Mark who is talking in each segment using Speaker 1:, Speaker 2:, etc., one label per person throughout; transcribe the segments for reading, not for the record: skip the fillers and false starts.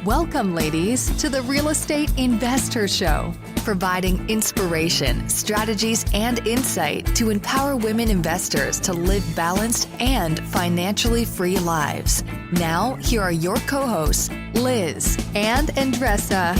Speaker 1: Welcome, ladies, to the Real Estate InvestHER Show, providing inspiration, strategies, and insight to empower women investors to live balanced and financially free lives. Now, here are your co-hosts, Liz and Andresa.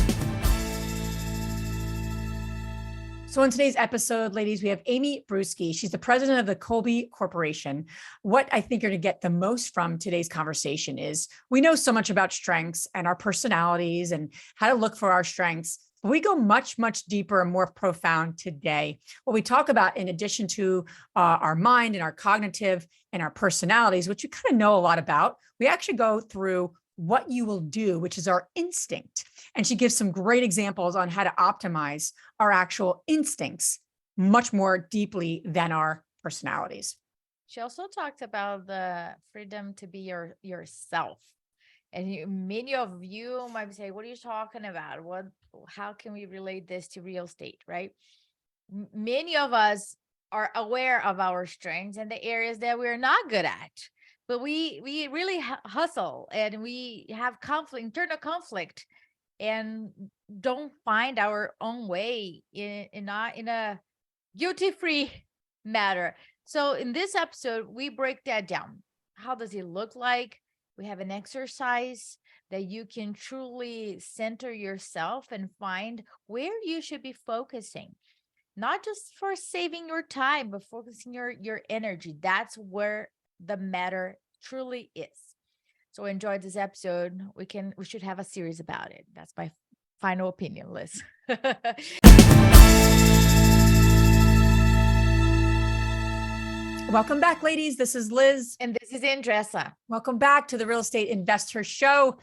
Speaker 2: So in today's episode, ladies, we have Amy Bruske. She's the president of the Kolbe Corporation. What I think you're going to get the most from today's conversation is we know so much about strengths and our personalities and how to look for our strengths. But we go much, much deeper and more profound today. What we talk about, in addition to our mind and our cognitive and our personalities, which you kind of know a lot about, we actually go through what you will do, which is our instinct. And she gives some great examples on how to optimize our actual instincts much more deeply than our personalities.
Speaker 3: She also talked about the freedom to be yourself. And many of you might be saying, what are you talking about? How can we relate this to real estate, right? Many of us are aware of our strengths and the areas that we're not good at. But we really hustle and we have internal conflict, and don't find our own way in a guilty-free matter. So in this episode, we break that down. How does it look like? We have an exercise that you can truly center yourself and find where you should be focusing. Not just for saving your time, but focusing your energy. That's where the matter truly is. So enjoy this episode. We should have a series about it. That's my final opinion, Liz.
Speaker 2: Welcome back, ladies. This is Liz.
Speaker 3: And this is Andresa.
Speaker 2: Welcome back to the Real Estate InvestHER Show.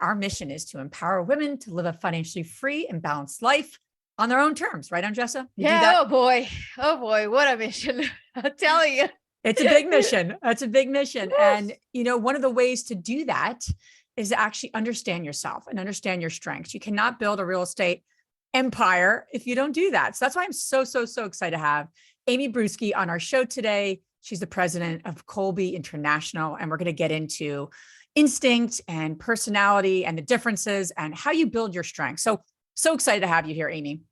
Speaker 2: Our mission is to empower women to live a financially free and balanced life on their own terms. Right, Andresa?
Speaker 3: Yeah. Oh boy. What a mission. I'm telling you.
Speaker 2: It's a big mission. It's a big mission. Yes. And, one of the ways to do that is to actually understand yourself and understand your strengths. You cannot build a real estate empire if you don't do that. So that's why I'm so excited to have Amy Bruske on our show today. She's the president of Kolbe International, and we're going to get into instinct and personality and the differences and how you build your strengths. So excited to have you here, Amy.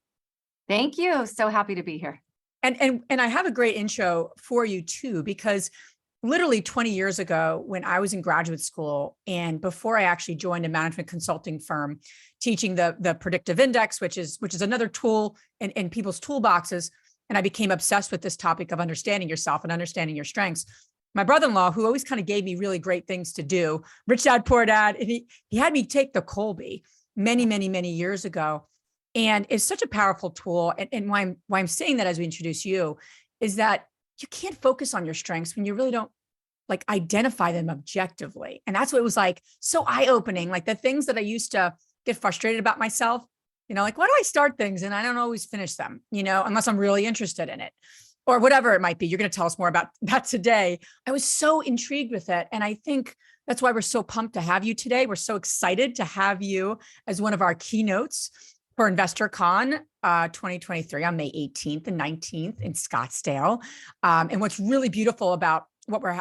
Speaker 4: Thank you. So happy to be here.
Speaker 2: And I have a great intro for you too, because literally 20 years ago, when I was in graduate school and before I actually joined a management consulting firm teaching the predictive index, which is another tool in people's toolboxes, and I became obsessed with this topic of understanding yourself and understanding your strengths. My brother-in-law, who always kind of gave me really great things to do, rich dad, poor dad, and he had me take the Kolbe many years ago. And it's such a powerful tool. And why I'm saying that as we introduce you is that you can't focus on your strengths when you really don't identify them objectively. And that's what it was so eye-opening, the things that I used to get frustrated about myself, why do I start things and I don't always finish them, unless I'm really interested in it or whatever it might be. You're going to tell us more about that today. I was so intrigued with it. And I think that's why we're so pumped to have you today. We're so excited to have you as one of our keynotes for InvestorCon 2023 on May 18th and 19th in Scottsdale. And what's really beautiful about what we're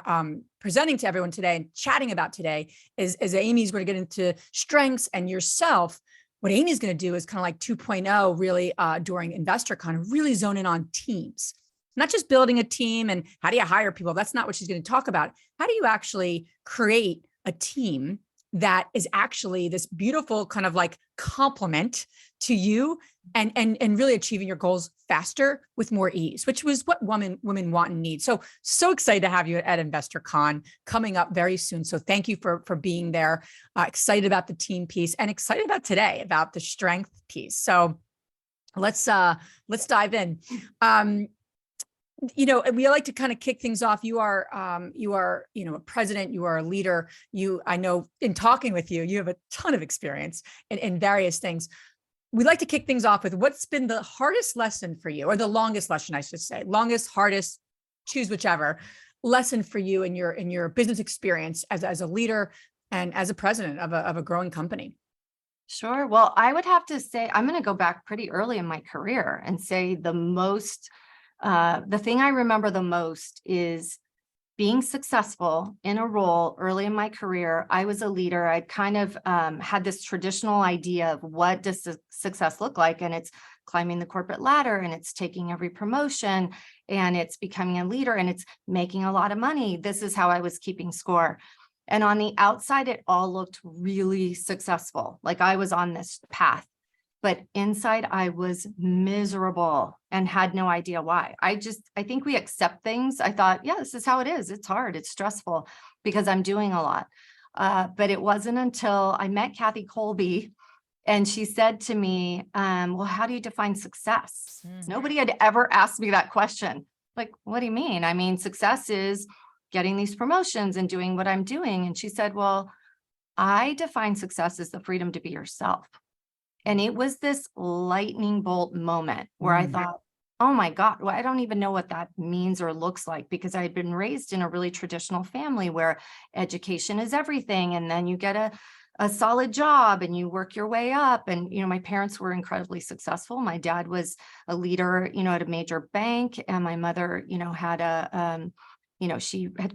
Speaker 2: presenting to everyone today and chatting about today is Amy's going to get into strengths and yourself. What Amy's going to do is kind of like 2.0 really during InvestorCon, really zone in on teams, not just building a team and how do you hire people. That's not what she's going to talk about. How do you actually create a team that is actually this beautiful kind of complement to you and really achieving your goals faster with more ease, which was what women want and need. So excited to have you at InvestorCon coming up very soon. So thank you for being there. Excited about the team piece and excited about today about the strength piece. So let's dive in. We like to kind of kick things off. You are a president, you are a leader. I know in talking with you, you have a ton of experience in various things. We like to kick things off with what's been the hardest lesson for you, or the longest lesson, I should say, longest, hardest, choose whichever lesson for you in your business experience as a leader and as a president of a growing company.
Speaker 4: Sure. Well, I would have to say, I'm going to go back pretty early in my career and say the thing I remember the most is being successful in a role early in my career, I was a leader. I'd kind of had this traditional idea of what does success look like. And it's climbing the corporate ladder, and it's taking every promotion, and it's becoming a leader, and it's making a lot of money. This is how I was keeping score. And on the outside, it all looked really successful. Like I was on this path. But inside I was miserable and had no idea why. I think we accept things. I thought, yeah, this is how it is. It's hard. It's stressful because I'm doing a lot. But it wasn't until I met Kathy Kolbe, and she said to me, well, how do you define success? Nobody had ever asked me that question. Like, what do you mean? I mean, success is getting these promotions and doing what I'm doing. And she said, well, I define success as the freedom to be yourself. And it was this lightning bolt moment where I thought, oh my God, well, I don't even know what that means or looks like, because I had been raised in a really traditional family where education is everything. And then you get a solid job and you work your way up. And, my parents were incredibly successful. My dad was a leader, at a major bank. And my mother, had she had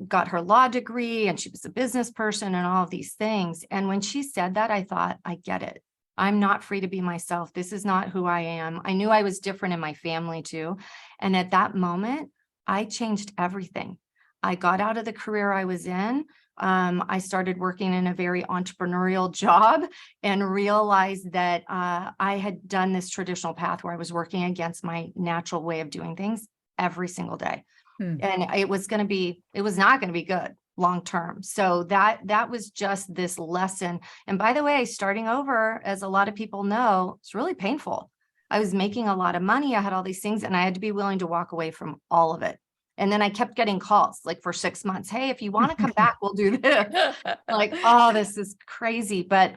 Speaker 4: got her law degree, and she was a business person and all of these things. And when she said that, I thought, I get it. I'm not free to be myself. This is not who I am. I knew I was different in my family too. And at that moment, I changed everything. I got out of the career I was in. I started working in a very entrepreneurial job and realized that I had done this traditional path where I was working against my natural way of doing things every single day. And it was not going to be good long term. So that was just this lesson. And by the way, starting over, as a lot of people know, it's really painful. I was making a lot of money. I had all these things, and I had to be willing to walk away from all of it. And then I kept getting calls like for 6 months. Hey, if you want to come back, we'll do this. Like, oh, this is crazy. But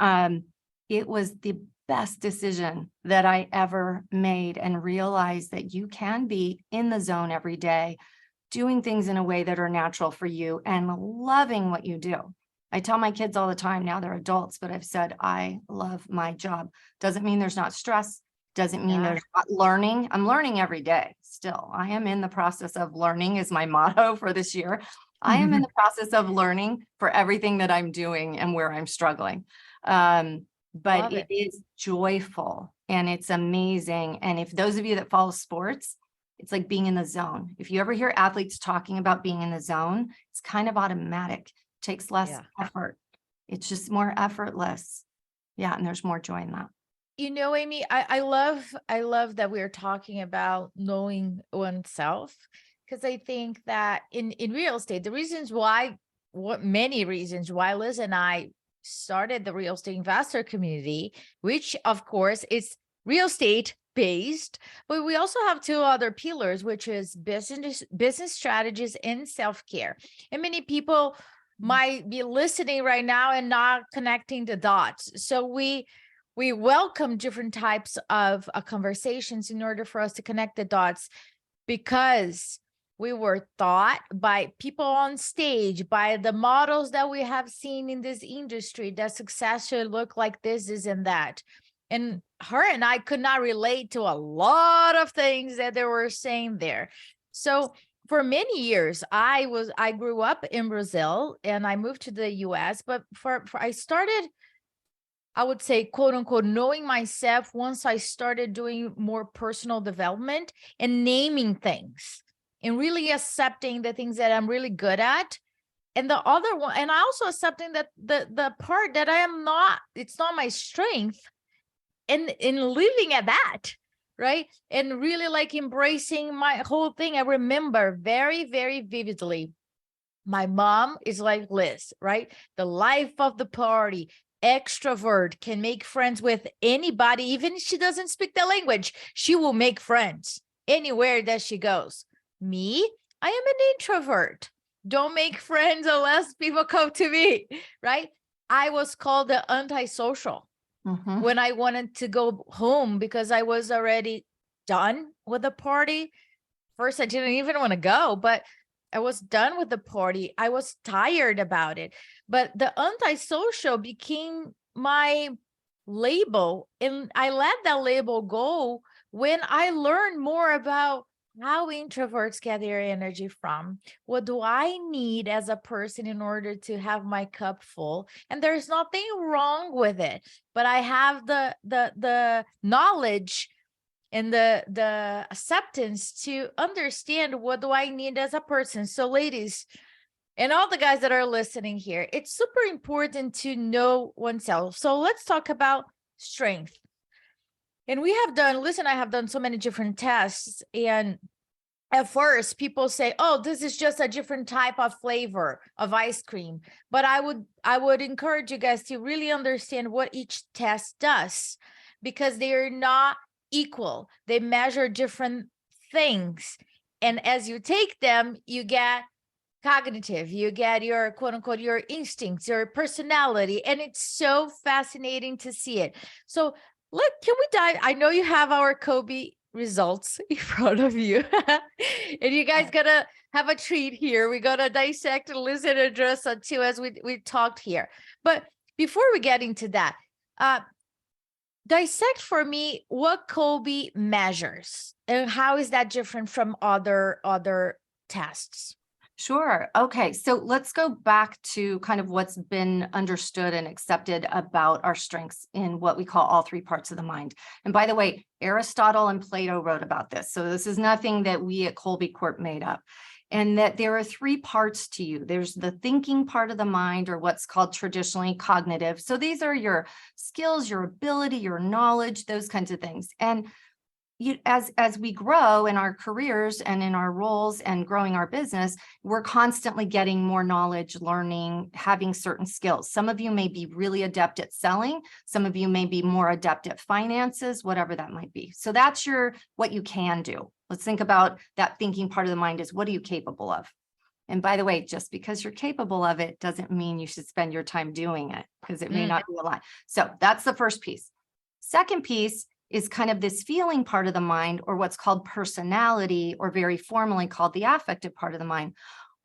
Speaker 4: it was the best decision that I ever made, and realized that you can be in the zone every day, doing things in a way that are natural for you and loving what you do. I tell my kids all the time, now they're adults, but I've said, I love my job. Doesn't mean there's not stress. Doesn't mean there's not learning. I'm learning every day still. I am in the process of learning is my motto for this year. I am in the process of learning for everything that I'm doing and where I'm struggling. But it is joyful and it's amazing. And if those of you that follow sports, it's like being in the zone. If you ever hear athletes talking about being in the zone, it's kind of automatic. It takes less effort. It's just more effortless. Yeah. And there's more joy in that.
Speaker 3: Amy, I love that we're talking about knowing oneself, because I think that in real estate, many reasons why Liz and I started the real estate investor community, which of course is real estate based, but we also have two other pillars, which is business strategies and self-care. And many people might be listening right now and not connecting the dots. So we welcome different types of conversations in order for us to connect the dots, because we were taught by people on stage, by the models that we have seen in this industry, that success should look like this and that. And her and I could not relate to a lot of things that they were saying there. So for many years, I grew up in Brazil and I moved to the US, but I started, I would say, quote unquote, knowing myself once I started doing more personal development and naming things and really accepting the things that I'm really good at. And the other one, and I also accepting that the part that I am not, it's not my strength, and in living at that, right? And really like embracing my whole thing. I remember very, very vividly, my mom is like Liz, right? The life of the party, extrovert, can make friends with anybody. Even if she doesn't speak the language, she will make friends anywhere that she goes. Me, I am an introvert. Don't make friends unless people come to me, right? I was called the antisocial when I wanted to go home because I was already done with the party. First, I didn't even want to go, but I was done with the party. I was tired about it. But the antisocial became my label. And I let that label go when I learned more about how introverts get their energy from. What do I need as a person in order to have my cup full? And there's nothing wrong with it, but I have the knowledge and the acceptance to understand what do I need as a person. So ladies, and all the guys that are listening here, it's super important to know oneself. So let's talk about strength. And Liz and I have done so many different tests. And at first people say, oh, this is just a different type of flavor of ice cream. But I would encourage you guys to really understand what each test does, because they are not equal. They measure different things. And as you take them, you get cognitive, you get your quote unquote, your instincts, your personality. And it's so fascinating to see it. So can we dive? I know you have our Kolbe results in front of you. And you guys gotta have a treat here. We're gonna dissect Liz and Andresa too, as we talked here. But before we get into that, dissect for me what Kolbe measures and how is that different from other tests?
Speaker 4: Sure. Okay. So let's go back to kind of what's been understood and accepted about our strengths in what we call all three parts of the mind. And by the way, Aristotle and Plato wrote about this. So this is nothing that we at Kolbe Corp made up. And that there are three parts to you. There's the thinking part of the mind, or what's called traditionally cognitive. So these are your skills, your ability, your knowledge, those kinds of things. And as we grow in our careers and in our roles and growing our business, we're constantly getting more knowledge, learning, having certain skills. Some of you may be really adept at selling. Some of you may be more adept at finances, whatever that might be. So that's what you can do. Let's think about that thinking part of the mind is, what are you capable of? And by the way, just because you're capable of it doesn't mean you should spend your time doing it, because it may not be a lot. So that's the first piece. Second piece is kind of this feeling part of the mind, or what's called personality, or very formally called the affective part of the mind.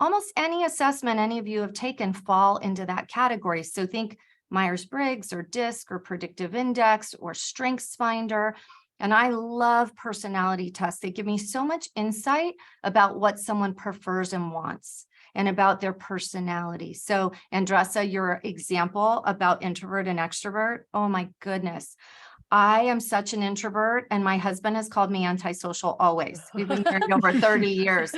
Speaker 4: Almost any assessment any of you have taken fall into that category. So think Myers-Briggs or DISC or predictive index or strengths finder. And I love personality tests. They give me so much insight about what someone prefers and wants, and about their personality. So Andresa, your example about introvert and extrovert, oh my goodness. I am such an introvert, and my husband has called me antisocial always. We've been married over 30 years.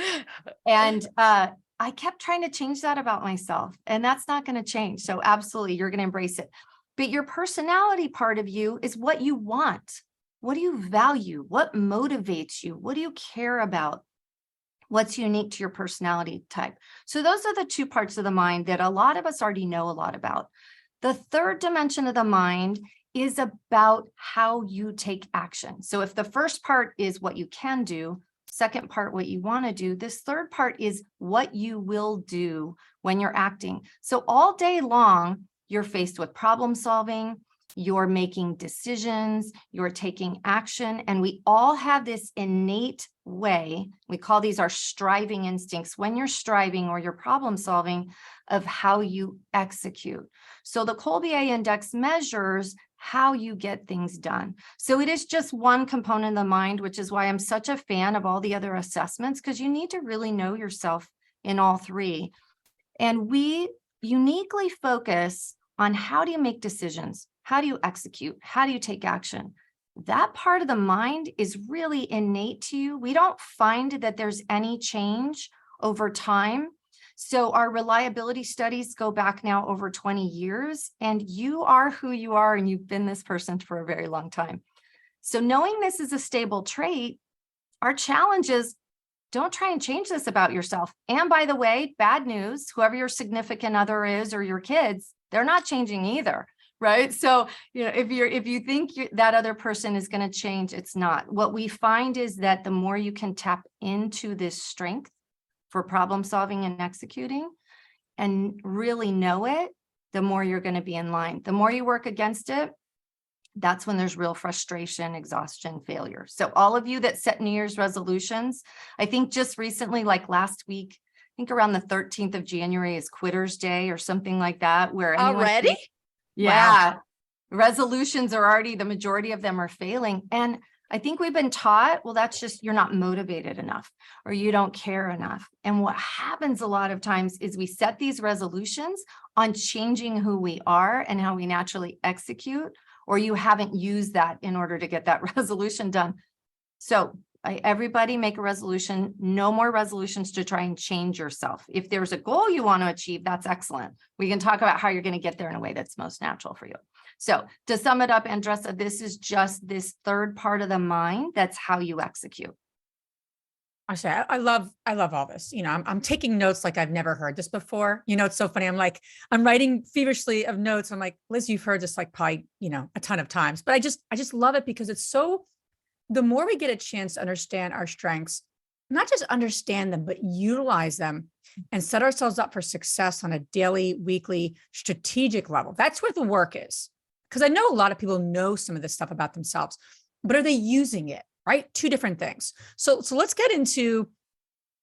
Speaker 4: And I kept trying to change that about myself, and that's not going to change. So absolutely, you're going to embrace it. But your personality part of you is what you want. What do you value? What motivates you? What do you care about? What's unique to your personality type? So those are the two parts of the mind that a lot of us already know a lot about. The third dimension of the mind is about how you take action. So if the first part is what you can do, second part, what you want to do, this third part is what you will do when you're acting. So all day long, you're faced with problem solving, you're making decisions, you're taking action, and we all have this innate way, we call these our striving instincts, when you're striving or you're problem solving, of how you execute. So the Kolbe Index measures how you get things done. So it is just one component of the mind, which is why I'm such a fan of all the other assessments, because you need to really know yourself in all three. And we uniquely focus on how do you make decisions? How do you execute? How do you take action? That part of the mind is really innate to you. We don't find that there's any change over time. So our reliability studies go back now over 20 years, and you are who you are, and you've been this person for a very long time. So knowing this is a stable trait, our challenge is don't try and change this about yourself. And by the way, bad news, whoever your significant other is or your kids, they're not changing either. Right. So, if you think that other person is going to change, it's not. What we find is that the more you can tap into this strength for problem solving and executing and really know it, the more you're going to be in line. The more you work against it, that's when there's real frustration, exhaustion, failure. So all of you that set New Year's resolutions, I think just recently, like last week, I think around the 13th of January is Quitter's Day or something like that, where
Speaker 3: already?
Speaker 4: Yeah. Wow. Resolutions are already, the majority of them are failing. And I think we've been taught, well, that's just, you're not motivated enough or you don't care enough. And what happens a lot of times is we set these resolutions on changing who we are and how we naturally execute, or you haven't used that in order to get that resolution done. So everybody make a resolution, no more resolutions to try and change yourself. If there's a goal you want to achieve, that's excellent. We can talk about how you're going to get there in a way that's most natural for you. So to sum it up, Andresa, this is just this third part of the mind. That's how you execute.
Speaker 2: I love all this. I'm taking notes like I've never heard this before. It's so funny. I'm writing feverishly of notes. I'm like, Liz, you've heard this like probably, a ton of times, but I just love it because it's so, the more we get a chance to understand our strengths, not just understand them, but utilize them and set ourselves up for success on a daily, weekly, strategic level. That's where the work is. Because I know a lot of people know some of this stuff about themselves, but are they using it, right? Two different things. So let's get into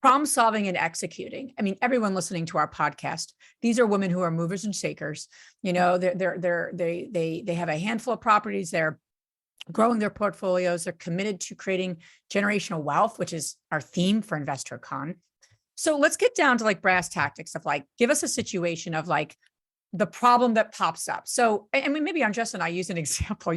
Speaker 2: problem solving and executing. I mean, everyone listening to our podcast, these are women who are movers and shakers. They have a handful of properties. They're growing their portfolios. They're committed to creating generational wealth, which is our theme for InvestHER Con. So let's get down to like brass tactics of like, give us a situation of like the problem that pops up. So, I mean, maybe Andresa and I use an example.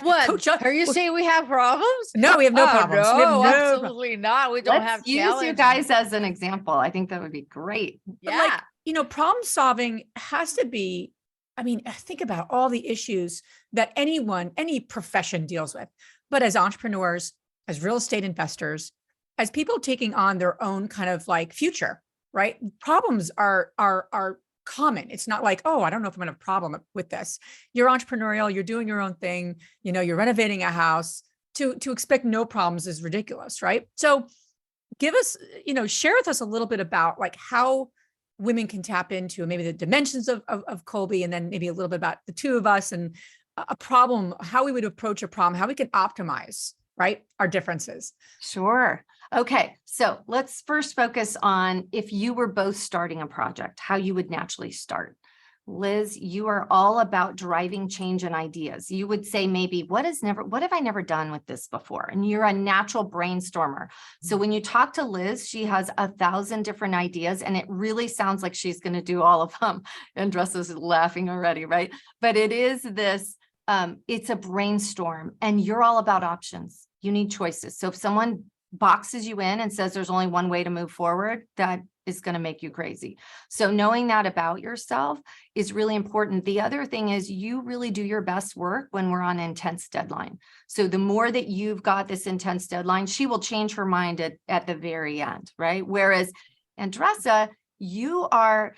Speaker 3: What?
Speaker 2: Coach up.
Speaker 3: Are you saying we have problems?
Speaker 2: No, we have no problems. We have
Speaker 3: No,
Speaker 2: no
Speaker 3: absolutely not. We don't have
Speaker 4: Let's use you
Speaker 3: challenges.
Speaker 4: guys as an example. I think that would be great.
Speaker 3: Yeah.
Speaker 2: Like, problem solving has to be, I mean, think about all the issues that any profession deals with, but as entrepreneurs, as real estate investors, as people taking on their own kind of like future, right? Problems are common. It's not like, oh, I don't know if I'm going to have a problem with this. You're entrepreneurial, you're doing your own thing, you're renovating a house. To expect no problems is ridiculous, right? So give us, share with us a little bit about like how women can tap into maybe the dimensions of Kolbe, and then maybe a little bit about the two of us and a problem, how we would approach a problem, how we can optimize, right, our differences.
Speaker 4: Sure. Okay. So let's first focus on if you were both starting a project, how you would naturally start. Liz, you are all about driving change and ideas. You would say maybe, what have I never done with this before? And you're a natural brainstormer. So when you talk to Liz, she has 1,000 different ideas, and it really sounds like she's going to do all of them. Andresa's laughing already, right? But it is this, it's a brainstorm, and you're all about options. You need choices. So if someone boxes you in and says there's only one way to move forward, that is going to make you crazy. So knowing that about yourself is really important. The other thing is you really do your best work when we're on an intense deadline. So the more that you've got this intense deadline, she will change her mind at the very end, right? Whereas Andresa,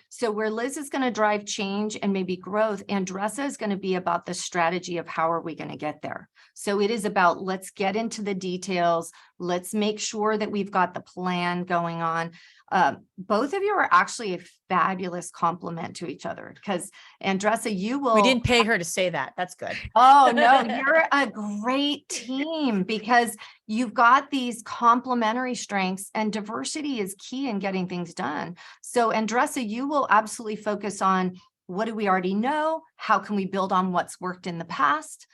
Speaker 4: so where Liz is going to drive change and maybe growth, Andresa is going to be about the strategy of how are we going to get there. So it is about, let's get into the details. Let's make sure that we've got the plan going on. Both of you are actually a fabulous complement to each other because Andresa,
Speaker 2: We didn't pay her to say that. That's good.
Speaker 4: Oh, no, you're a great team because you've got these complementary strengths, and diversity is key in getting things done. So Andresa, you will absolutely focus on what do we already know? How can we build on what's worked in the past?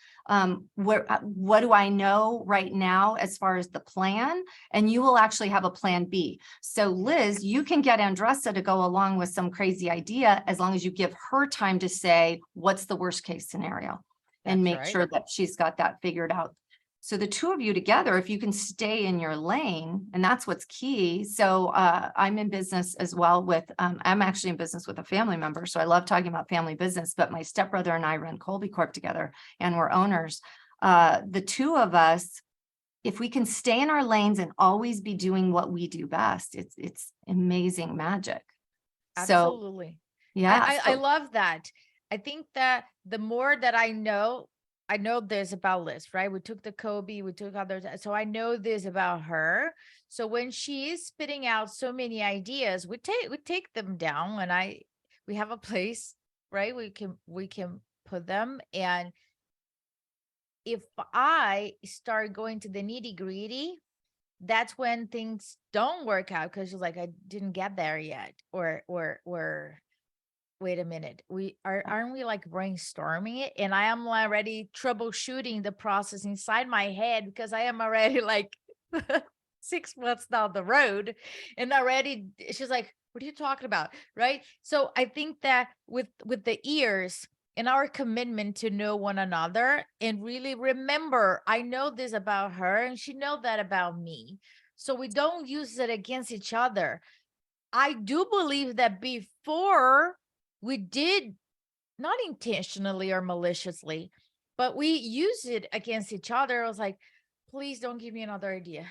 Speaker 4: What do I know right now as far as the plan? And you will actually have a plan B. So Liz, you can get Andresa to go along with some crazy idea as long as you give her time to say, what's the worst case scenario? And make sure that she's got that figured out. So the two of you together, if you can stay in your lane, and that's what's key. So I'm in business as well with, I'm actually in business with a family member. So I love talking about family business, but my stepbrother and I run Kolbe Corp together and we're owners. The two of us, if we can stay in our lanes and always be doing what we do best, it's amazing magic.
Speaker 3: Absolutely.
Speaker 4: So, yeah.
Speaker 3: I love that. I think that the more that I know this about Liz, right? We took the Kolbe, we took others. So I know this about her. So when she's spitting out so many ideas, we take them down, and we have a place, right? We can put them. And if I start going to the nitty gritty, that's when things don't work out because she's like, I didn't get there yet, or wait a minute, aren't we like brainstorming it? And I am already troubleshooting the process inside my head because I am already like 6 months down the road, and already she's like, what are you talking about? Right. So I think that with the ears and our commitment to know one another and really remember, I know this about her and she know that about me. So we don't use it against each other. I do believe that before we did, not intentionally or maliciously, but we use it against each other. I was like, please don't give me another idea.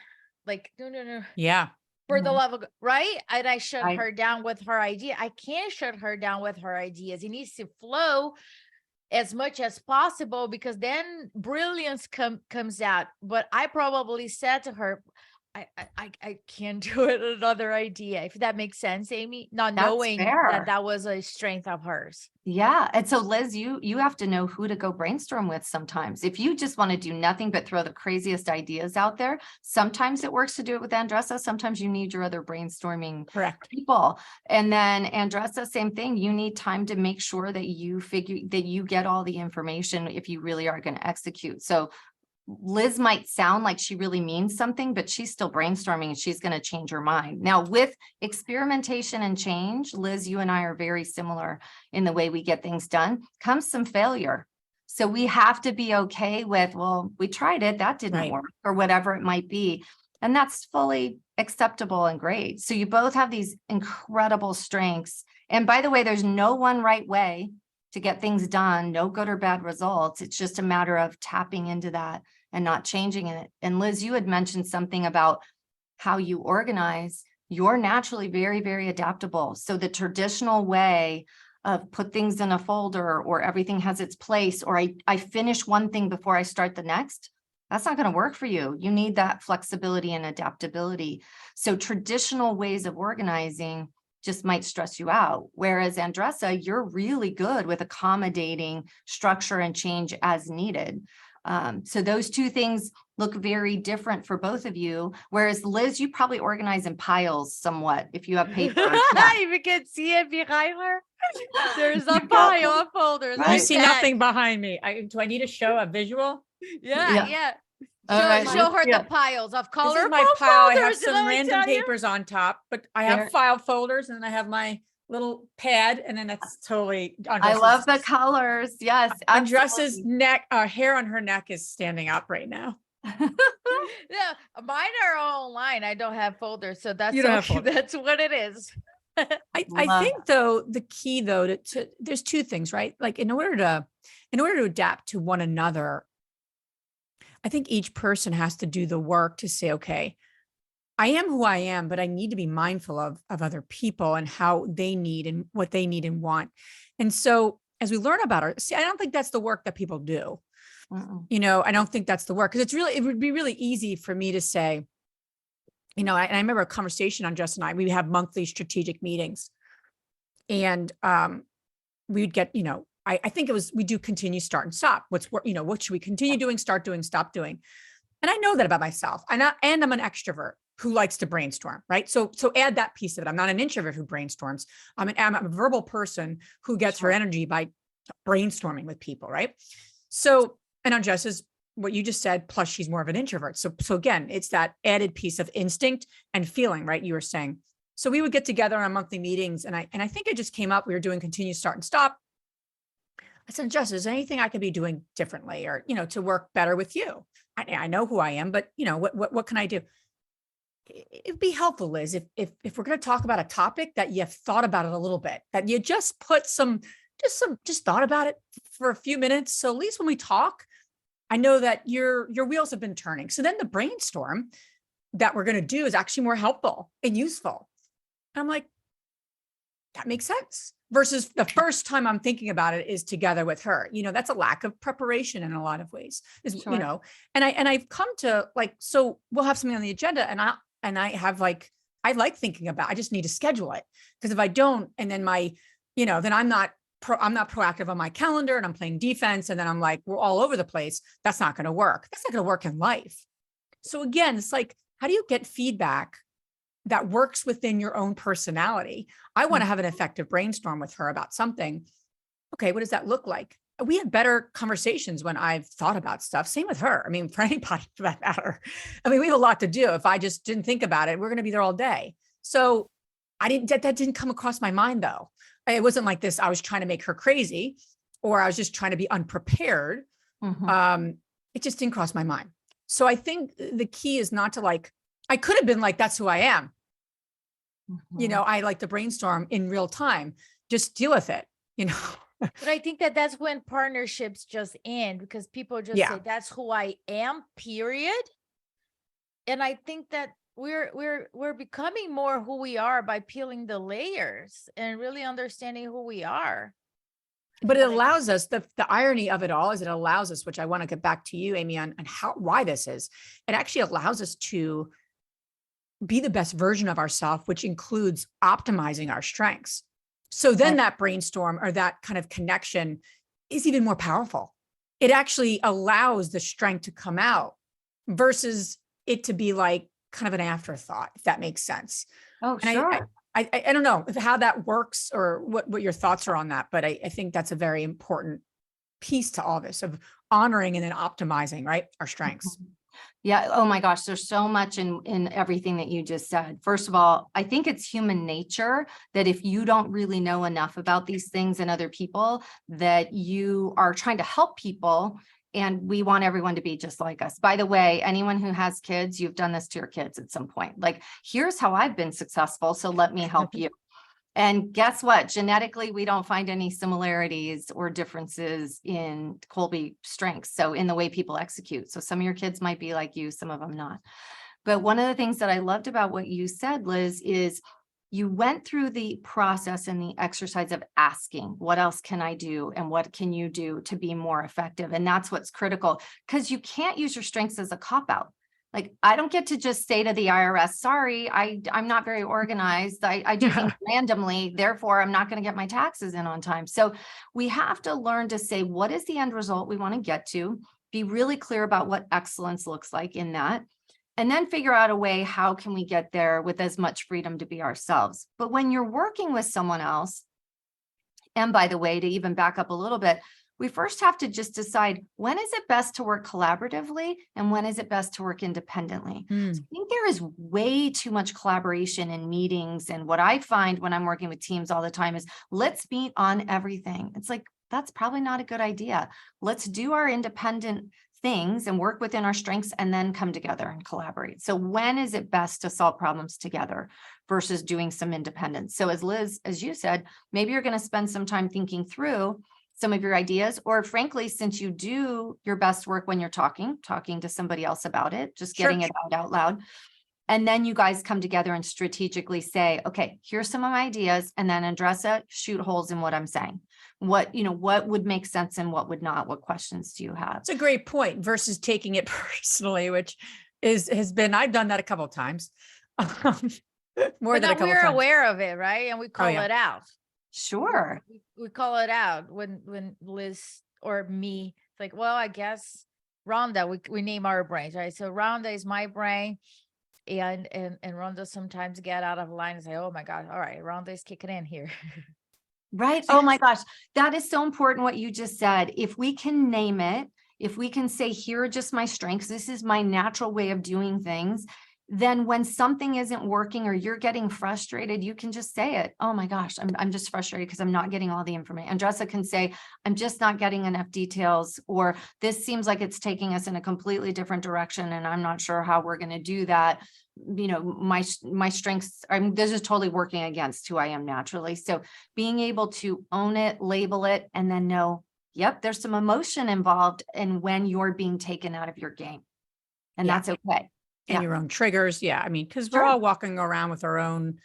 Speaker 3: Like, no.
Speaker 2: Yeah.
Speaker 3: For the love of, right? And I shut
Speaker 4: Right.
Speaker 3: her down with her idea. I can't shut her down with her ideas. It needs to flow as much as possible because then brilliance comes out. But I probably said to her, I can't do it another idea, if that makes sense, Amy, not
Speaker 4: That's
Speaker 3: knowing
Speaker 4: fair.
Speaker 3: that was a strength of hers.
Speaker 4: Yeah. And so Liz, you have to know who to go brainstorm with sometimes. If you just want to do nothing but throw the craziest ideas out there, sometimes it works to do it with Andresa. Sometimes you need your other brainstorming
Speaker 2: Correct.
Speaker 4: people. And then Andresa, same thing. You need time to make sure that you get all the information if you really are going to execute. So Liz might sound like she really means something, but she's still brainstorming and she's going to change her mind. Now, with experimentation and change, Liz, you and I are very similar in the way we get things done, comes some failure. So we have to be okay with, well, we tried it, that didn't
Speaker 2: Right.
Speaker 4: work, or whatever it might be. And that's fully acceptable and great. So you both have these incredible strengths. And by the way, there's no one right way to get things done, no good or bad results. It's just a matter of tapping into that and not changing it. And Liz, you had mentioned something about how you organize. You're naturally very, very adaptable. So the traditional way of put things in a folder or everything has its place, or I finish one thing before I start the next, that's not going to work for you. You need that flexibility and adaptability. So traditional ways of organizing just might stress you out. Whereas Andresa, you're really good with accommodating structure and change as needed. So those two things look very different for both of you. Whereas Liz, you probably organize in piles somewhat if you have paper.
Speaker 3: You can see it behind her. There's a pile of folders.
Speaker 4: Right.
Speaker 2: You
Speaker 3: like
Speaker 2: see
Speaker 3: that.
Speaker 2: nothing behind me. Do I need to show a visual?
Speaker 3: Yeah.
Speaker 4: All right,
Speaker 3: Show her
Speaker 4: yeah.
Speaker 3: the piles of
Speaker 2: This
Speaker 3: colorful
Speaker 2: is my pile. I have
Speaker 3: folders,
Speaker 2: some
Speaker 3: let me
Speaker 2: random
Speaker 3: tell you.
Speaker 2: papers on top, but I have
Speaker 4: There.
Speaker 2: file folders and then I have my little pad, and then that's totally
Speaker 4: I love the colors. Yes.
Speaker 2: Andresa's neck, hair on her neck is standing up right now.
Speaker 3: Yeah, mine are all online. I don't have folders, so that's
Speaker 2: You don't have
Speaker 3: okay.
Speaker 2: folders.
Speaker 3: That's what it is.
Speaker 2: I
Speaker 4: Love
Speaker 2: think though, the key though, to there's two things, right? Like in order to adapt to one another, I think each person has to do the work to say, okay, I am who I am, but I need to be mindful of other people and how they need and what they need and want. And so as we learn about our, see, I don't think that's the work that people do. You know, I don't think that's the work, because it would be really easy for me to say, you know, and I remember a conversation on Jess and I, we have monthly strategic meetings, and we'd get, you know, I think it was, we do continue, start and stop. What should we continue doing, start doing, stop doing? And I know that about myself. And I'm an extrovert who likes to brainstorm, right? So add that piece of it. I'm not an introvert who brainstorms. I'm a verbal person who gets her energy by brainstorming with people, right? So, and on Jess's, what you just said, plus she's more of an introvert. So again, it's that added piece of instinct and feeling, right? You were saying. So we would get together on monthly meetings, and I think it just came up, we were doing continue, start and stop. I said, Jess, is there anything I could be doing differently, or, you know, to work better with you? I know who I am, but you know, what can I do? It'd be helpful, Liz, if we're going to talk about a topic that you've thought about it a little bit, that you just put just thought about it for a few minutes. So at least when we talk, I know that your wheels have been turning. So then the brainstorm that we're going to do is actually more helpful and useful. And I'm like, that makes sense. Versus the first time I'm thinking about it is together with her. You know, that's a lack of preparation in a lot of ways. You know, and I've come to like, so we'll have something on the agenda, and I have like, I like thinking about, I just need to schedule it. Because if I don't, and then then I'm not proactive on my calendar, and I'm playing defense, and then I'm like, we're all over the place. That's not going to work. That's not going to work in life. So again, it's like, how do you get feedback that works within your own personality. I want to have an effective brainstorm with her about something. Okay, what does that look like? We have better conversations when I've thought about stuff. Same with her. I mean, for anybody for that matter. I mean, we have a lot to do. If I just didn't think about it, we're going to be there all day. So that didn't come across my mind though. It wasn't like this. I was trying to make her crazy, or I was just trying to be unprepared. It just didn't cross my mind. So I think the key is not to like, I could have been like, that's who I am. You know, I like to brainstorm in real time, just deal with it, you know.
Speaker 3: But I think that that's when partnerships just end, because people just say, that's who I am, period. And I think that we're becoming more who we are by peeling the layers and really understanding who we are.
Speaker 2: But it allows us, the irony of it all is it allows us, which I want to get back to you, Amy, on why this is. It actually allows us to be the best version of ourselves, which includes optimizing our strengths. So then that brainstorm or that kind of connection is even more powerful. It actually allows the strength to come out versus it to be like kind of an afterthought, if that makes sense.
Speaker 4: Oh,
Speaker 2: and
Speaker 4: sure.
Speaker 2: I don't know how that works or what your thoughts are on that, but I think that's a very important piece to all this of honoring and then optimizing, right, our strengths.
Speaker 4: Yeah. Oh my gosh. There's so much in everything that you just said. First of all, I think it's human nature that if you don't really know enough about these things and other people, that you are trying to help people. And we want everyone to be just like us. By the way, anyone who has kids, you've done this to your kids at some point. Like, here's how I've been successful, so let me help you. And guess what? Genetically, we don't find any similarities or differences in Kolbe strengths. So in the way people execute. So some of your kids might be like you, some of them not. But one of the things that I loved about what you said, Liz, is you went through the process and the exercise of asking, what else can I do? And what can you do to be more effective? And that's what's critical, because you can't use your strengths as a cop-out. Like, I don't get to just say to the IRS, sorry, I'm not very organized. I do things randomly. Therefore, I'm not going to get my taxes in on time. So we have to learn to say, what is the end result we want to get to? Be really clear about what excellence looks like in that. And then figure out a way, how can we get there with as much freedom to be ourselves? But when you're working with someone else, and by the way, to even back up a little bit, we first have to just decide, when is it best to work collaboratively and when is it best to work independently? So I think there is way too much collaboration in meetings. And what I find when I'm working with teams all the time is, let's meet on everything. It's like, that's probably not a good idea. Let's do our independent things and work within our strengths and then come together and collaborate. So when is it best to solve problems together versus doing some independence? So as Liz, as you said, maybe you're going to spend some time thinking through some of your ideas, or frankly, since you do your best work when you're talking to somebody else about it, just getting it out loud. And then you guys come together and strategically say, okay, here's some of my ideas. And then Andresa, shoot holes in what I'm saying. What would make sense and what would not? What questions do you have?
Speaker 2: It's a great point versus taking it personally, which has been, I've done that a couple of times. More than a couple of times.
Speaker 3: We're aware of it, right? And we call it out.
Speaker 4: Sure.
Speaker 3: We call it out when Liz or me, it's like, well, I guess Rhonda, we name our brains, right? So Rhonda is my brain. And Rhonda sometimes get out of line and say, oh my God, all right, Rhonda is kicking in here.
Speaker 4: Right. Oh my gosh. That is so important what you just said. If we can name it, if we can say, here are just my strengths, this is my natural way of doing things, then when something isn't working or you're getting frustrated, you can just say it. Oh my gosh, I'm just frustrated because I'm not getting all the information. Andresa can say, I'm just not getting enough details, or this seems like it's taking us in a completely different direction and I'm not sure how we're going to do that. You know, my strengths, this is totally working against who I am naturally. So being able to own it, label it, and then know, yep, there's some emotion involved in when you're being taken out of your game. And that's okay.
Speaker 2: And your own triggers. Yeah. I mean, because we're all walking around with our own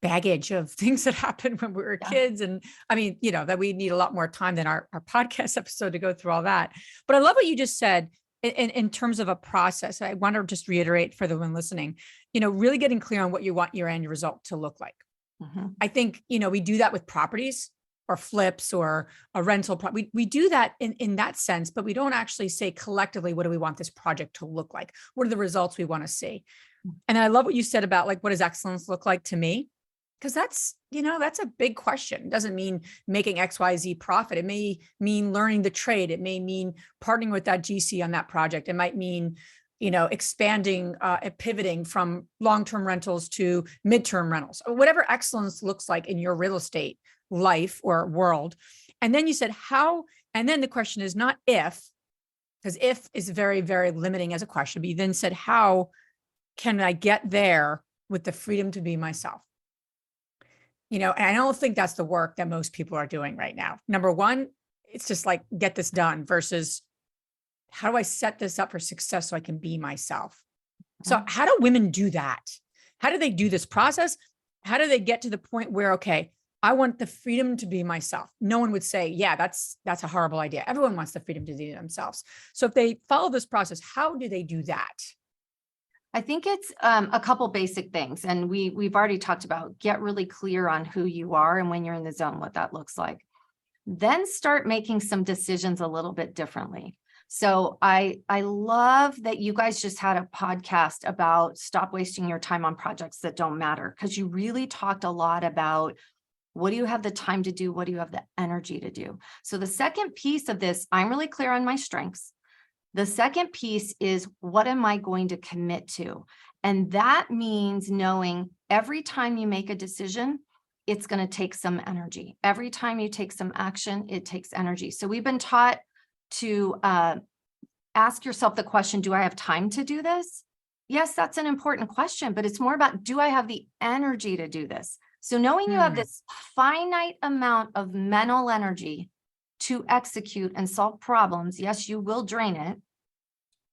Speaker 2: baggage of things that happened when we were kids. And I mean, that we need a lot more time than our podcast episode to go through all that. But I love what you just said in terms of a process. I want to just reiterate for the one listening, really getting clear on what you want your end result to look like. I think, we do that with properties. or flips or a rental. We do that in that sense, but we don't actually say collectively, what do we want this project to look like? What are the results we want to see? And I love what you said about like, what does excellence look like to me? Because that's a big question. It doesn't mean making XYZ profit. It may mean learning the trade. It may mean partnering with that GC on that project. It might mean, expanding, pivoting from long-term rentals to midterm rentals, or whatever excellence looks like in your real estate life or world. And then you said how, and then the question is not if, because if is very, very limiting as a question, but you then said, how can I get there with the freedom to be myself? And I don't think that's the work that most people are doing right now. Number one, it's just like, get this done versus how do I set this up for success so I can be myself? So how do women do that? How do they do this process? How do they get to the point where, okay, I want the freedom to be myself? No one would say, yeah, that's a horrible idea. Everyone wants the freedom to be themselves. So if they follow this process, how do they do that?
Speaker 4: I think it's a couple basic things. And we've already talked about get really clear on who you are and when you're in the zone, what that looks like. Then start making some decisions a little bit differently. So I love that you guys just had a podcast about stop wasting your time on projects that don't matter, because you really talked a lot about what do you have the time to do? What do you have the energy to do? So the second piece of this, I'm really clear on my strengths. The second piece is what am I going to commit to? And that means knowing every time you make a decision, it's going to take some energy. Every time you take some action, it takes energy. So we've been taught to ask yourself the question, do I have time to do this? Yes, that's an important question, but it's more about, do I have the energy to do this? So knowing you have this finite amount of mental energy to execute and solve problems, yes, you will drain it.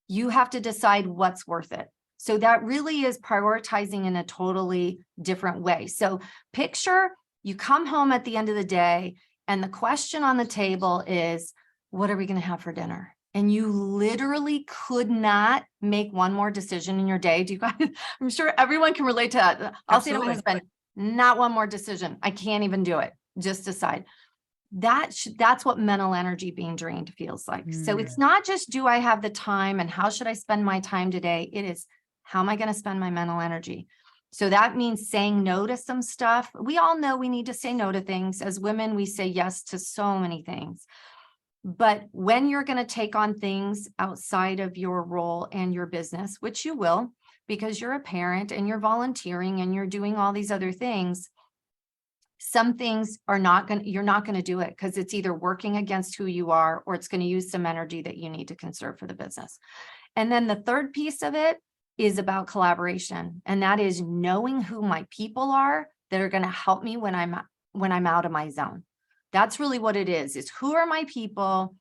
Speaker 4: You have to decide what's worth it. So that really is prioritizing in a totally different way. So picture you come home at the end of the day and the question on the table is, what are we going to have for dinner? And you literally could not make one more decision in your day. Do you guys, I'm sure everyone can relate to that. I'll say to my husband, not one more decision. I can't even do it. Just decide. That's what mental energy being drained feels like. So it's not just, do I have the time and how should I spend my time today? It is, how am I going to spend my mental energy? So that means saying no to some stuff. We all know we need to say no to things. As women, we say yes to so many things. But when you're going to take on things outside of your role and your business, which you will, because you're a parent and you're volunteering and you're doing all these other things, some things you're not going to do it because it's either working against who you are or it's going to use some energy that you need to conserve for the business. And then the third piece of it is about collaboration. And that is knowing who my people are that are going to help me when I'm out of my zone. That's really what it is who are my people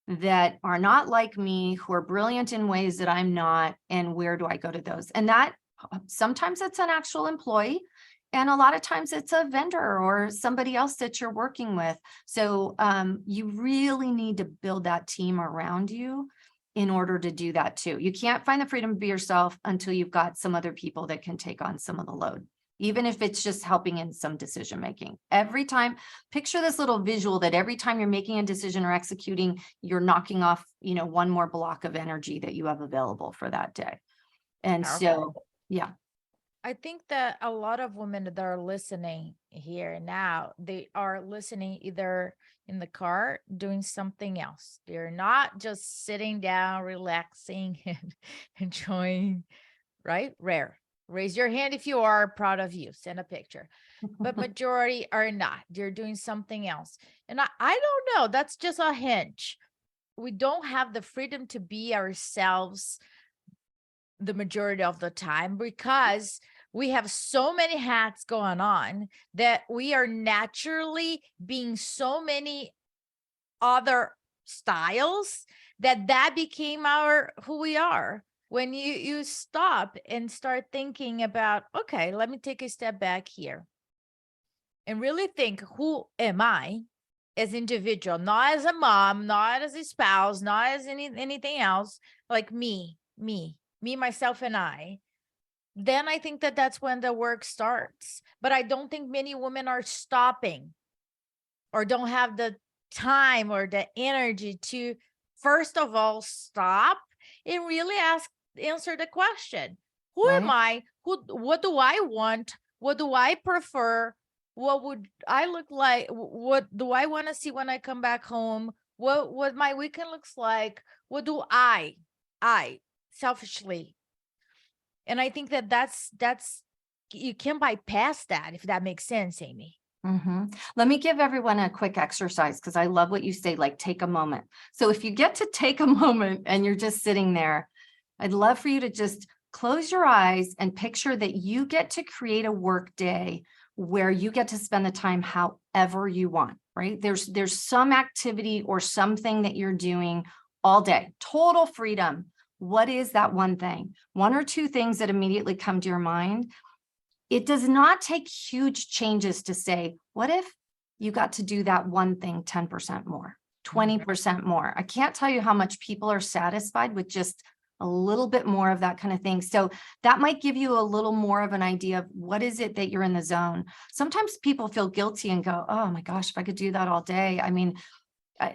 Speaker 4: that are not like me, who are brilliant in ways that I'm not, and where do I go to those? And that sometimes it's an actual employee, and a lot of times it's a vendor or somebody else that you're working with. So you really need to build that team around you in order to do that too. You can't find the freedom to be yourself until you've got some other people that can take on some of the load, even if it's just helping in some decision making. Every time, picture this little visual that every time you're making a decision or executing, you're knocking off, one more block of energy that you have available for that day. And so, yeah.
Speaker 3: I think that a lot of women that are listening here now, they are listening either in the car doing something else. They're not just sitting down, relaxing and enjoying, right? Rare. Raise your hand if you are, proud of you. Send a picture. But majority are not. They're doing something else. And I don't know. That's just a hinge. We don't have the freedom to be ourselves the majority of the time because we have so many hats going on that we are naturally being so many other styles that became who we are. When you stop and start thinking about, okay, let me take a step back here and really think, who am I as an individual, not as a mom, not as a spouse, not as anything else, like me, myself, and I. Then I think that's when the work starts. But I don't think many women are stopping or don't have the time or the energy to, first of all, stop and really answer the question, who am I? What do I want? What do I prefer? What would I look like? What do I want to see when I come back home? What my weekend looks like? What do I selfishly? And I think that's you can bypass that, if that makes sense, Amy.
Speaker 4: Let me give everyone a quick exercise, because I love what you say, like take a moment. So if you get to take a moment and you're just sitting there, I'd love for you to just close your eyes and picture that you get to create a work day where you get to spend the time however you want, right? There's some activity or something that you're doing all day, total freedom. What is that one thing? One or two things that immediately come to your mind. It does not take huge changes to say, what if you got to do that one thing 10% more, 20% more? I can't tell you how much people are satisfied with just a little bit more of that kind of thing. So that might give you a little more of an idea of what is it that you're in the zone. Sometimes people feel guilty and go, oh my gosh, if I could do that all day. I mean,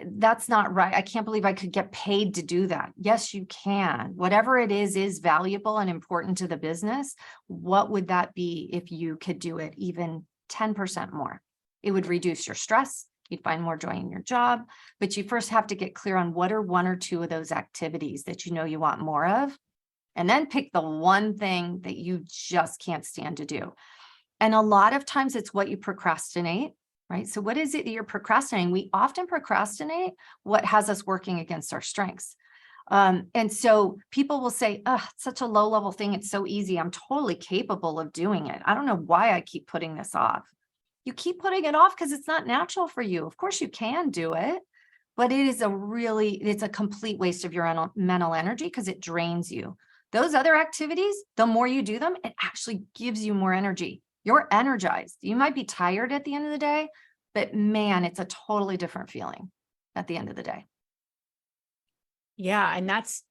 Speaker 4: that's not right. I can't believe I could get paid to do that. Yes, you can. Whatever it is valuable and important to the business. What would that be if you could do it even 10% more? It would reduce your stress. You'd find more joy in your job, but you first have to get clear on what are one or two of those activities that you know you want more of, and then pick the one thing that you just can't stand to do. And a lot of times it's what you procrastinate. Right? So what is it that you're procrastinating? We often procrastinate what has us working against our strengths. And so people will say, oh, it's such a low level thing. It's so easy. I'm totally capable of doing it. I don't know why I keep putting this off. You keep putting it off because it's not natural for you. Of course you can do it, but it's a complete waste of your mental energy because it drains you. Those other activities, the more you do them, it actually gives you more energy. You're energized. You might be tired at the end of the day, but man, it's a totally different feeling at the end of the day.
Speaker 2: Yeah. And that's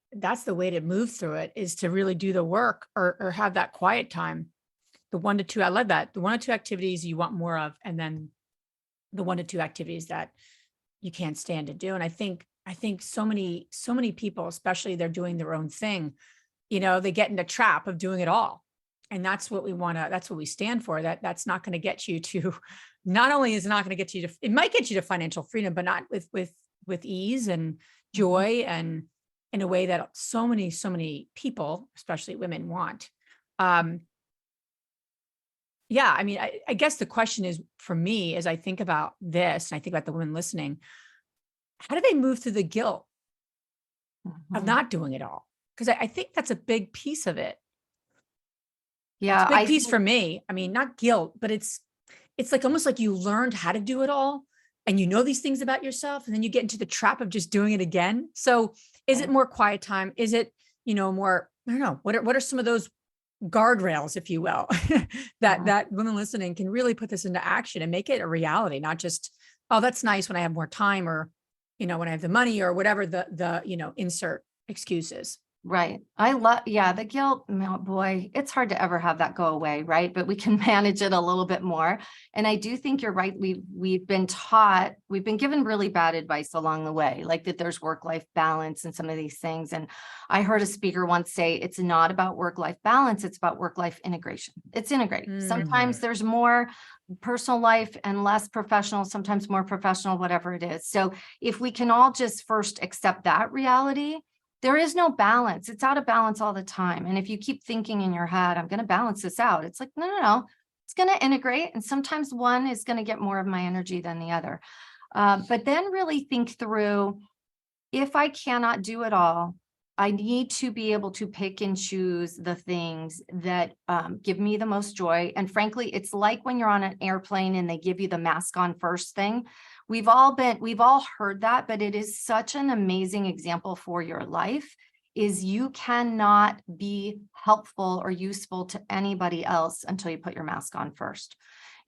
Speaker 2: the way to move through it, is to really do the work or have that quiet time. The 1 to 2, I love that. The 1 or 2 activities you want more of, and then the 1 to 2 activities that you can't stand to do. And I think so many people, especially they're doing their own thing, they get in the trap of doing it all. And that's what that's what we stand for. That's not going to get you to, not only is it not going to get you to, it might get you to financial freedom, but not with ease and joy and in a way that so many people, especially women, want. Yeah. I mean, I guess the question is, for me, as I think about this, and I think about the women listening, how do they move through the guilt of not doing it all? Because I think that's a big piece of it.
Speaker 4: Yeah,
Speaker 2: it's a big piece for me. I mean, not guilt, but it's like almost like you learned how to do it all, and you know these things about yourself, and then you get into the trap of just doing it again. So is it more quiet time? Is it, more, I don't know, what are some of those guardrails, if you will, that women listening can really put this into action and make it a reality, not just, oh, that's nice when I have more time, or, when I have the money, or whatever the insert excuses.
Speaker 4: Right. The guilt, boy, it's hard to ever have that go away, right? But we can manage it a little bit more. And I do think you're right. We've been given really bad advice along the way, like that there's work-life balance and some of these things. And I heard a speaker once say, it's not about work-life balance, it's about work-life integration. It's integrated. Sometimes there's more personal life and less professional, sometimes more professional, whatever it is. So if we can all just first accept that reality, there is no balance. It's out of balance all the time. And if you keep thinking in your head, I'm going to balance this out, it's like, no. It's going to integrate. And sometimes one is going to get more of my energy than the other. But then really think through, if I cannot do it all, I need to be able to pick and choose the things that give me the most joy. And frankly, it's like when you're on an airplane and they give you the mask on first thing. We've all heard that, but it is such an amazing example for your life, is you cannot be helpful or useful to anybody else until you put your mask on first.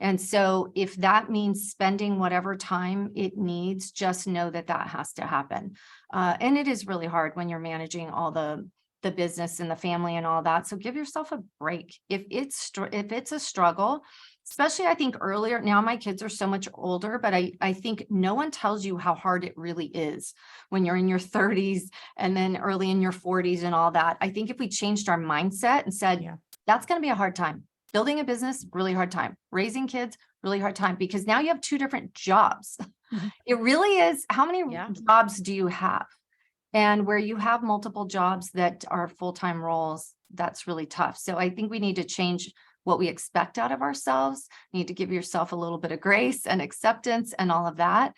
Speaker 4: And so if that means spending whatever time it needs, just know that has to happen. And it is really hard when you're managing all the business and the family and all that. So give yourself a break. If it's a struggle, especially I think earlier. Now my kids are so much older, but I think no one tells you how hard it really is when you're in your 30s and then early in your 40s and all that. I think if we changed our mindset and said, that's going to be a hard time. Building a business, really hard time. Raising kids, really hard time, because now you have two different jobs. It really is. How many jobs do you have? And where you have multiple jobs that are full-time roles, that's really tough. So I think we need to change what we expect out of ourselves. You need to give yourself a little bit of grace and acceptance and all of that.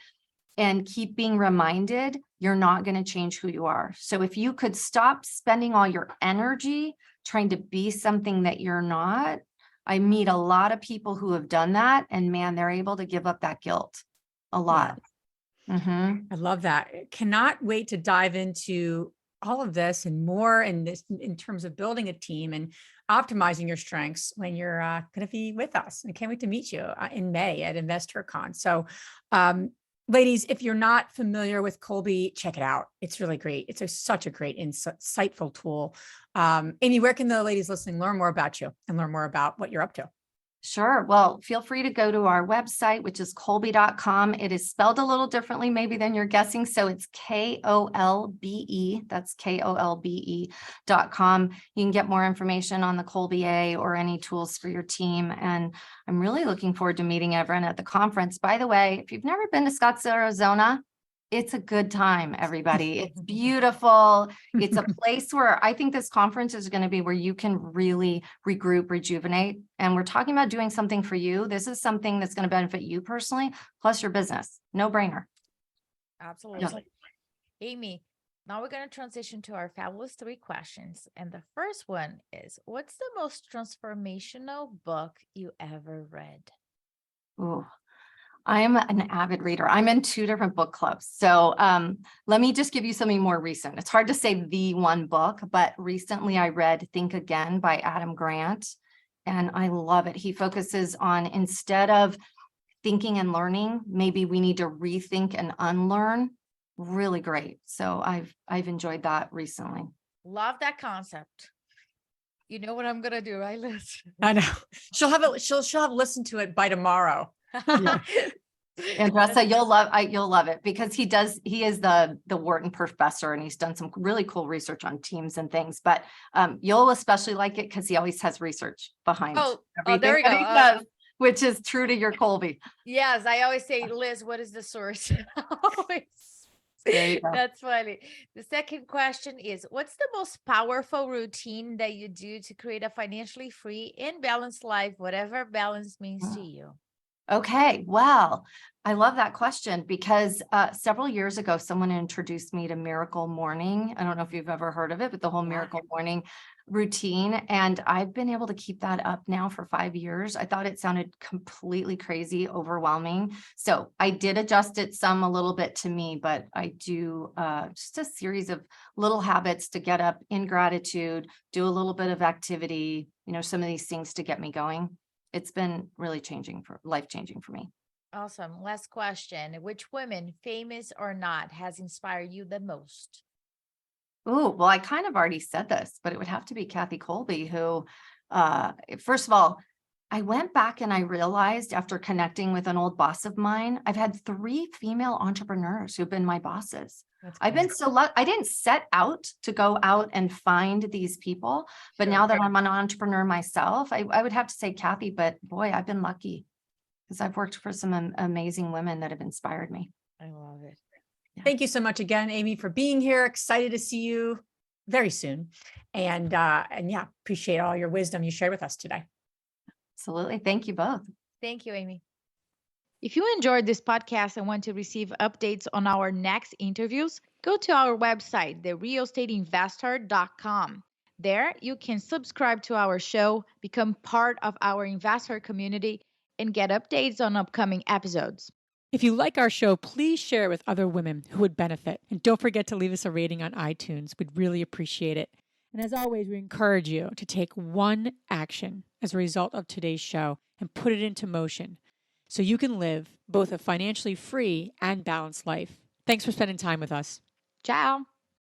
Speaker 4: And keep being reminded, you're not going to change who you are. So if you could stop spending all your energy trying to be something that you're not, I meet a lot of people who have done that, and man, they're able to give up that guilt a lot.
Speaker 2: I love that. Cannot wait to dive into all of this and more in this in terms of building a team and optimizing your strengths when you're going to be with us. And can't wait to meet you in May at InvestHERCon. So, ladies, if you're not familiar with Kolbe, check it out. It's really great. It's such a great, insightful tool. Amy, where can the ladies listening learn more about you and learn more about what you're up to?
Speaker 4: Sure. Well, feel free to go to our website, which is kolbe.com. It is spelled a little differently, maybe than you're guessing. So it's Kolbe. That's Kolbe.com. You can get more information on the Kolbe A or any tools for your team. And I'm really looking forward to meeting everyone at the conference. By the way, if you've never been to Scottsdale, Arizona, it's a good time, everybody. It's beautiful. It's a place where I think this conference is going to be where you can really regroup, rejuvenate. And we're talking about doing something for you. This is something that's going to benefit you personally, plus your business. No brainer.
Speaker 3: Absolutely. Amy, now we're going to transition to our fabulous 3 questions. And the first one is, what's the most transformational book you ever read?
Speaker 4: Ooh. I'm an avid reader. I'm in 2 different book clubs. So let me just give you something more recent. It's hard to say the one book, but recently I read Think Again by Adam Grant, and I love it. He focuses on, instead of thinking and learning, maybe we need to rethink and unlearn. Really great. So I've enjoyed that recently.
Speaker 3: Love that concept. You know what I'm going to do, right, Liz?
Speaker 2: I know. She'll have listened to it by tomorrow.
Speaker 4: Andresa, you'll love it, because he is the Wharton professor, and he's done some really cool research on teams and things, but you'll especially like it because he always has research behind everything
Speaker 3: there we
Speaker 4: that
Speaker 3: go.
Speaker 4: He does, which is true to your Kolbe.
Speaker 3: Yes, I always say, Liz, what is the source?
Speaker 4: There you go.
Speaker 3: That's funny. The second question is, what's the most powerful routine that you do to create a financially free and balanced life, whatever balance means to you?
Speaker 4: Okay, well, I love that question, because several years ago, someone introduced me to Miracle Morning. I don't know if you've ever heard of it, but the whole Miracle Morning routine. And I've been able to keep that up now for 5 years. I thought it sounded completely crazy, overwhelming. So I did adjust it a little bit to me, but I do just a series of little habits to get up in gratitude, do a little bit of activity, some of these things to get me going. It's been really life-changing for me.
Speaker 3: Awesome. Last question. Which women, famous or not, has inspired you the most?
Speaker 4: Oh, well, I kind of already said this, but it would have to be Kathy Kolbe, who, first of all, I went back and I realized, after connecting with an old boss of mine, I've had 3 female entrepreneurs who've been my bosses. I've been so lucky. I didn't set out to go out and find these people, but now that I'm an entrepreneur myself, I would have to say Kathy, but boy, I've been lucky, because I've worked for some amazing women that have inspired me.
Speaker 3: I love it.
Speaker 2: Yeah. Thank you so much again, Amy, for being here. Excited to see you very soon. And yeah, appreciate all your wisdom you shared with us today.
Speaker 4: Absolutely. Thank you both.
Speaker 3: Thank you, Amy. If you enjoyed this podcast and want to receive updates on our next interviews, go to our website, therealestateinvestor.com. There, you can subscribe to our show, become part of our investor community, and get updates on upcoming episodes.
Speaker 5: If you like our show, please share it with other women who would benefit. And don't forget to leave us a rating on iTunes. We'd really appreciate it. And as always, we encourage you to take one action as a result of today's show and put it into motion, so you can live both a financially free and balanced life. Thanks for spending time with us.
Speaker 3: Ciao.